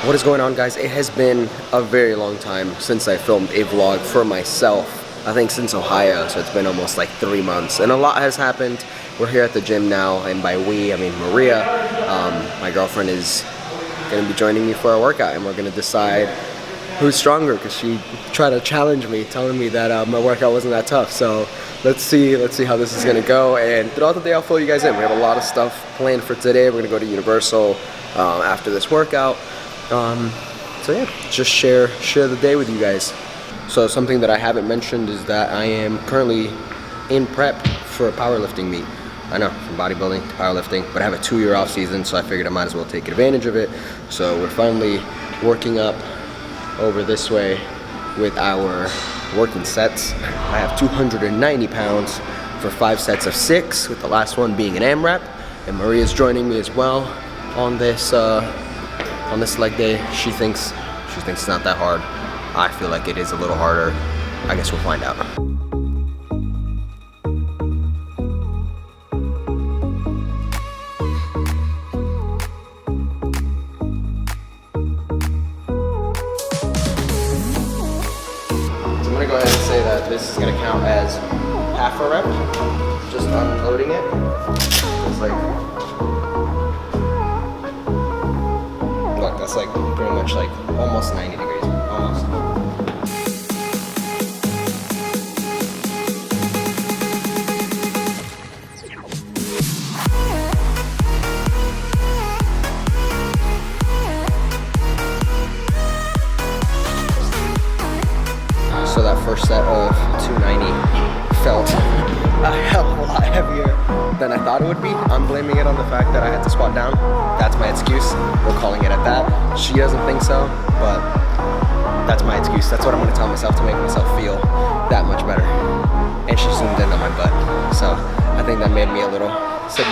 What is going on, guys? It has been a very long time since I filmed a vlog for myself. I think since Ohio, so it's been almost like 3 months, and a lot has happened. We're here at the gym now, and by we, I mean Maria. My girlfriend is gonna be joining me for a workout, and we're gonna decide who's stronger, because she tried to challenge me, telling me that my workout wasn't that tough. So let's see how this is gonna go, and throughout the day I'll fill you guys in. We have a lot of stuff planned for today. We're gonna go to Universal after this workout. So yeah, just share the day with you guys. So something that I haven't mentioned is that I am currently in prep for a powerlifting meet. I know, from bodybuilding to powerlifting, but I have a 2-year off season, so I figured I might as well take advantage of it. So we're finally working up over this way with our working sets. I have 290 pounds for 5 sets of 6, with the last one being an AMRAP, and Maria's joining me as well on this leg day. She thinks it's not that hard. I feel like it is a little harder. I guess we'll find out. I'm gonna go ahead and say that this is gonna count as half a rep, just unloading it. It's like, look, that's like pretty much like almost 90 degrees, almost. So that first set of 290 felt a hell of a lot heavier than I thought it would be. I'm blaming it on the fact that I had to squat down. That's my excuse. We're calling it at that. She doesn't think so, but that's my excuse. That's what I'm gonna tell myself to make myself feel that much better. And she zoomed in on my butt. So I think that made me a little, said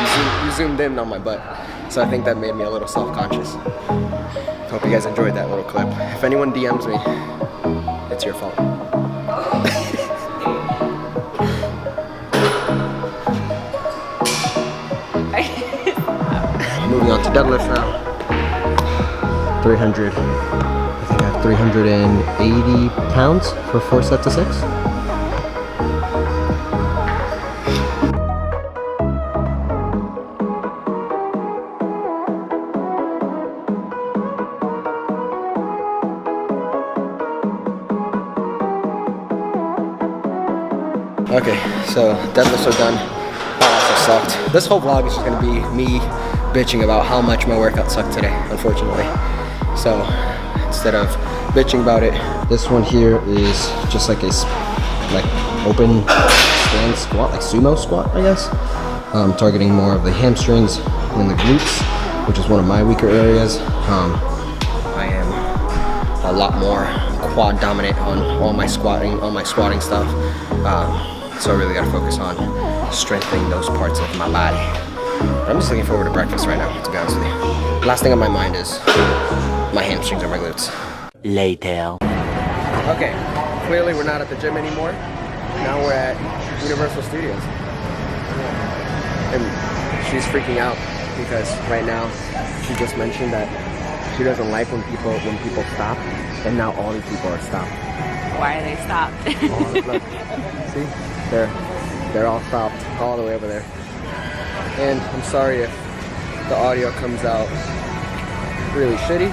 you zoomed in on my butt. So I think that made me a little self-conscious. Hope you guys enjoyed that little clip. If anyone DMs me, it's your fault. Moving on to deadlift now. 300. I think I have 380 pounds for 4 sets of 6. Okay, so deadlifts are done. That also sucked. This whole vlog is just gonna be me bitching about how much my workout sucked today, unfortunately. So instead of bitching about it, this one here is just like a open stand squat, like sumo squat, I guess. Targeting more of the hamstrings and the glutes, which is one of my weaker areas. I am a lot more quad dominant on all my squatting stuff. So I really gotta focus on strengthening those parts of my body. I'm just looking forward to breakfast right now, to be honest with you. Last thing on my mind is my hamstrings or my glutes. Later. Okay, clearly we're not at the gym anymore. Now we're at Universal Studios. And she's freaking out because right now she just mentioned that she doesn't like when people stop, and now all these people are stopped. Why are they stopped? Oh, look, see? They're all stopped all the way over there. And I'm sorry if the audio comes out really shitty,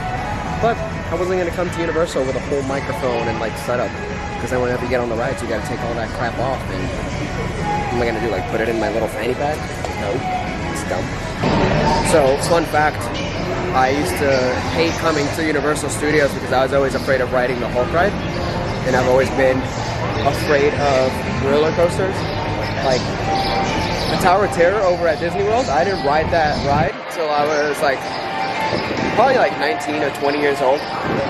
but I wasn't gonna come to Universal with a whole microphone and like setup, because then whenever you get on the rides, you gotta take all that crap off. And what am I gonna do? Like put it in my little fanny pack? No, it's dumb. So fun fact, I used to hate coming to Universal Studios because I was always afraid of riding the Hulk ride, and I've always been afraid of roller coasters. Like the Tower of Terror over at Disney World, I didn't ride that ride until I was like probably like 19 or 20 years old.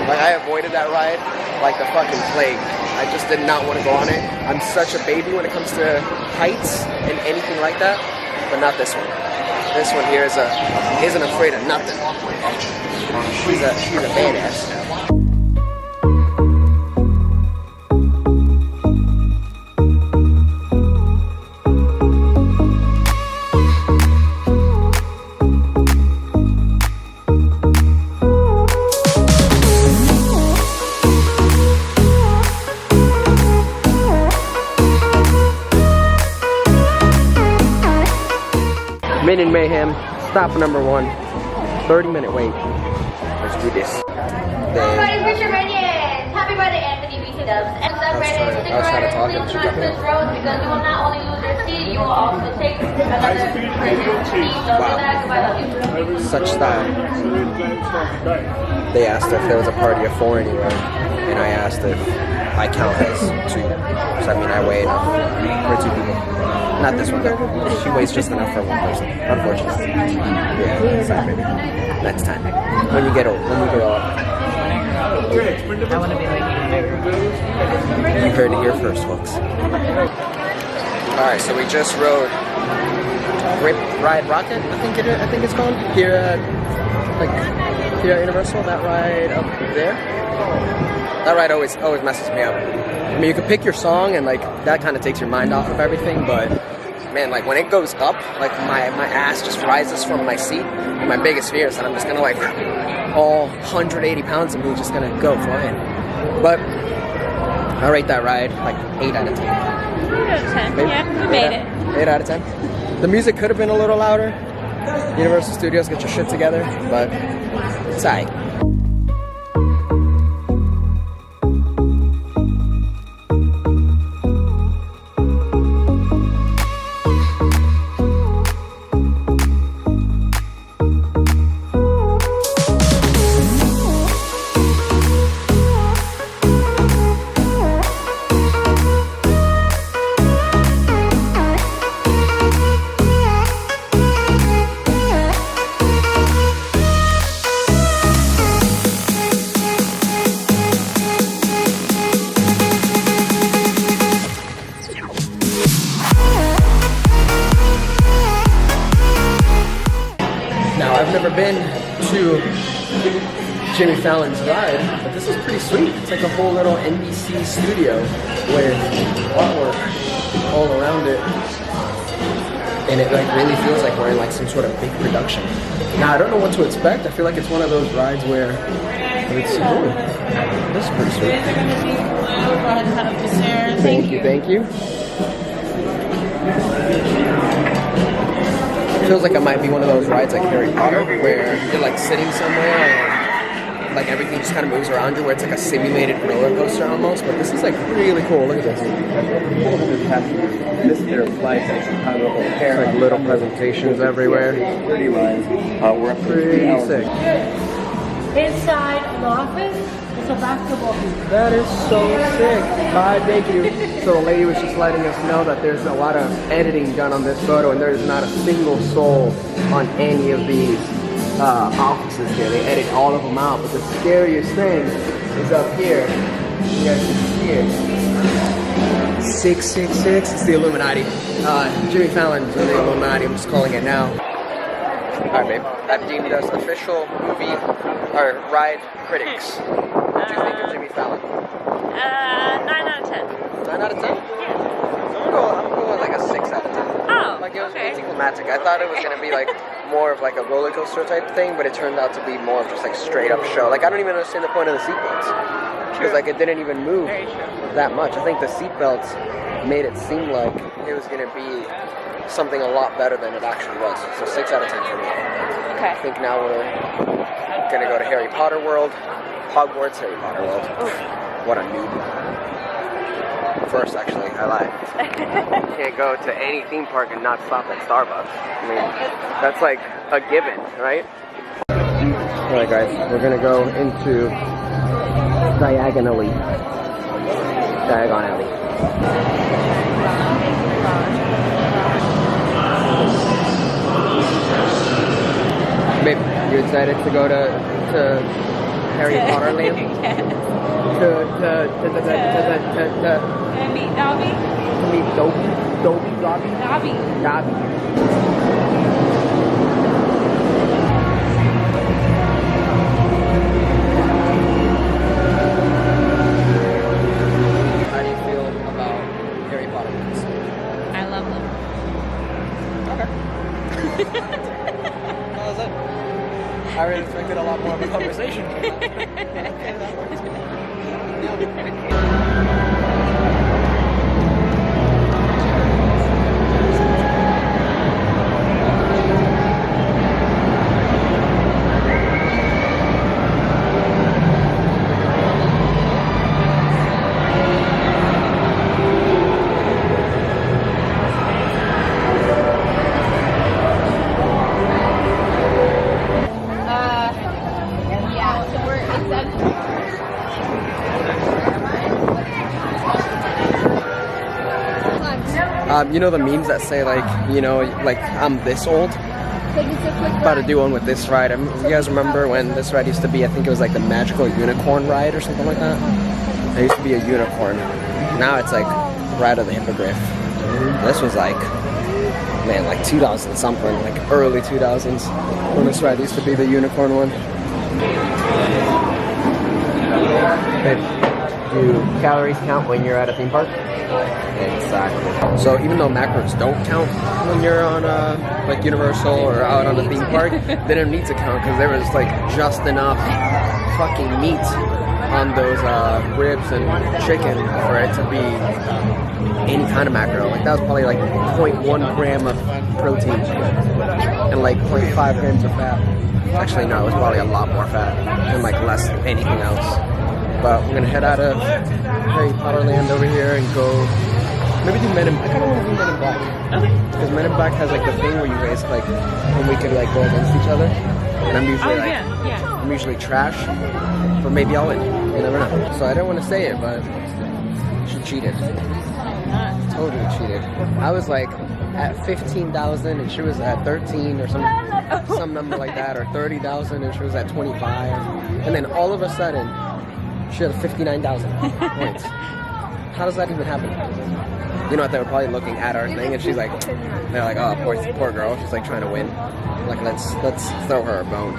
Like I avoided that ride like the fucking plague. I just did not want to go on it. I'm such a baby when it comes to heights and anything like that, but not this one. This one here isn't afraid of nothing. She's a badass now. Movie Mayhem, stop number 1, 30-minute wait. Let's do this. Everybody, Richard Radiant! Happy birthday, Anthony BC Dubs. And celebrating stick around, please trust this road because you will not only lose your seat, you will also take another precious seat. So do that. Goodbye, love you. Such style. They asked if there was a party of 4 anywhere, and I asked if I count as 2. So I mean, I weigh enough for 2 people. Not this one though. She weighs just enough for 1 person, unfortunately. Yeah, sorry, baby. Next time. When you get old, when you grow up. I want to be like you when I grow up. You heard it here first, folks. Alright, so we just rode Rip Ride Rocket, I think it's called. Here at Universal, that ride up there. That ride always messes me up. I mean, you can pick your song and like that kind of takes your mind off of everything, but man, like when it goes up, like my ass just rises from my seat. And my biggest fear is that I'm just gonna like all 180 pounds of me just gonna go flying. But I rate that ride like 8 out of 10. 8 out of 10. Maybe? Yeah, we made it. 8 out of 10. The music could have been a little louder. Universal Studios, get your shit together, but it's alright. Now, I've never been to Jimmy Fallon's ride, but this is pretty sweet. It's like a whole little NBC studio with artwork all around it. And it like really feels like we're in like some sort of big production. Now, I don't know what to expect. I feel like it's one of those rides where it's this is pretty sweet. Thank you, thank you. It feels like it might be one of those rides like Harry Potter where you're like sitting somewhere and like everything just kind of moves around you, where it's like a simulated roller coaster almost. But this is like really cool. Look at this. This is their flight at Chicago O'Hare. Like little presentations everywhere. We're up pretty sick. Inside the office is a basketball hoop. That is so sick. Bye, thank you. So the lady was just letting us know that there's a lot of editing done on this photo, and there's not a single soul on any of these offices here. They edit all of them out, but the scariest thing is up here. You guys can see it. 666. It's the Illuminati. Jimmy Fallon's in the Illuminati. I'm just calling it now. Alright, babe. I've deemed us official movie or ride critics. What do you think of Jimmy Fallon? 9 out of 10. 9 out of 10? Yeah. I'm gonna go with like a 6 out of 10. Oh, Like it was okay. anticlimactic. I thought it was gonna be like more of like a roller coaster type thing, but it turned out to be more of just like straight up show. Like I don't even understand the point of the seatbelts. Because like it didn't even move Very true. that much. I think the seatbelts made it seem like it was gonna be something a lot better than it actually was. So 6 out of 10 for me. Okay. I think now we're gonna go to Harry Potter World. Hogwarts Harry Potter World. What a noob. First, actually, I lied. You can't go to any theme park and not stop at Starbucks. I mean, that's like a given, right? Alright guys, we're gonna go into Diagon Alley. Babe, you excited to go to Harry Potter Land? Yes. To Meet Dobby? meet Dobby. How do you feel about Harry Potter movies? I love them. Okay. That was it. I really expected a lot more of a conversation. You know the memes that say like, you know, like I'm this old? About to do one with this ride. You guys remember when this ride used to be, I think it was like the Magical Unicorn ride or something like that? There used to be a unicorn. Now it's like Ride of the Hippogriff. This was like, man, like 2000 something, like early 2000s when this ride used to be the unicorn one. Do calories count when you're at a theme park? Exactly. So even though macros don't count when you're on like Universal or out on a theme park, they didn't need to count because there was like just enough fucking meat on those ribs and chicken for it to be any kind of macro. Like that was probably like 0.1 gram of protein and like 0.5 grams of fat. Actually no, it was probably a lot more fat and like less than anything else. But we're gonna head out of Harry Potter Land over here and go maybe do Men in Black. I kind of want to do Men in Black. Okay. Because Men in Black has like the thing where you raise like when we could like go against each other. And I'm usually I'm usually trash, but maybe I'll win. You never know. So I don't want to say it, but she cheated. Totally cheated. I was like at 15,000 and she was at 13 or some number like that, or 30,000 and she was at 25. And then all of a sudden, she had 59,000 points. How does that even happen? You know what? They were probably looking at our thing, and she's like, they're like, oh, poor girl. She's like trying to win. Like, let's throw her a bone.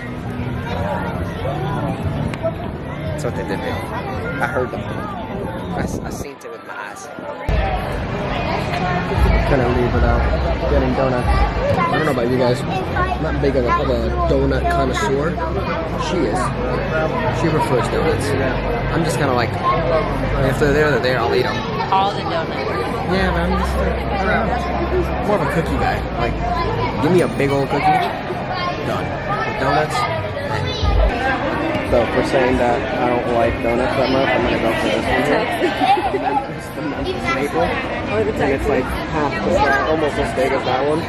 That's what they did. I heard them. I seen it with my eyes. Gonna leave without getting donuts. I don't know about you guys. I'm not big of a donut connoisseur. She is. She prefers donuts. I'm just kind of like, if they're there, I'll eat them. All the donuts. Yeah, but I'm just like, I don't know. More of a cookie guy. Like, give me a big old cookie. Done. With donuts. So for saying that I don't like donuts that much, I'm gonna go for this one here. The Memphis Maple. And it's like half the size, almost as big as that one.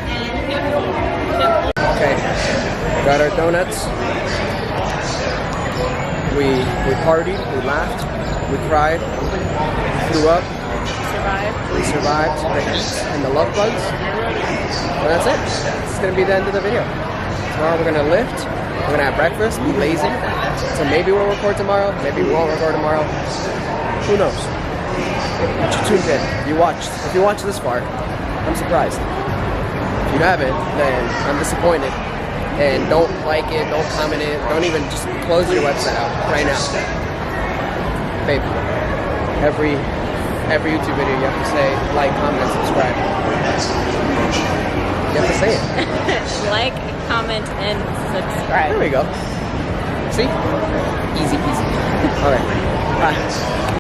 Okay, got our donuts. We partied, we laughed, we cried, we threw up. We survived the heat and the love bugs. And that's it. It's gonna be the end of the video. Tomorrow we're gonna lift, we're gonna have breakfast, be lazy. So maybe we'll record tomorrow, maybe we won't record tomorrow. Who knows? But you tuned in. If you watched this far, I'm surprised. If you haven't, then I'm disappointed. And don't like it, don't comment it, don't even just close your website out right now. Babe, every YouTube video you have to say like, comment, and subscribe. You have to say it. Like, comment, and subscribe. There we go. See? Easy peasy. Alright. Bye.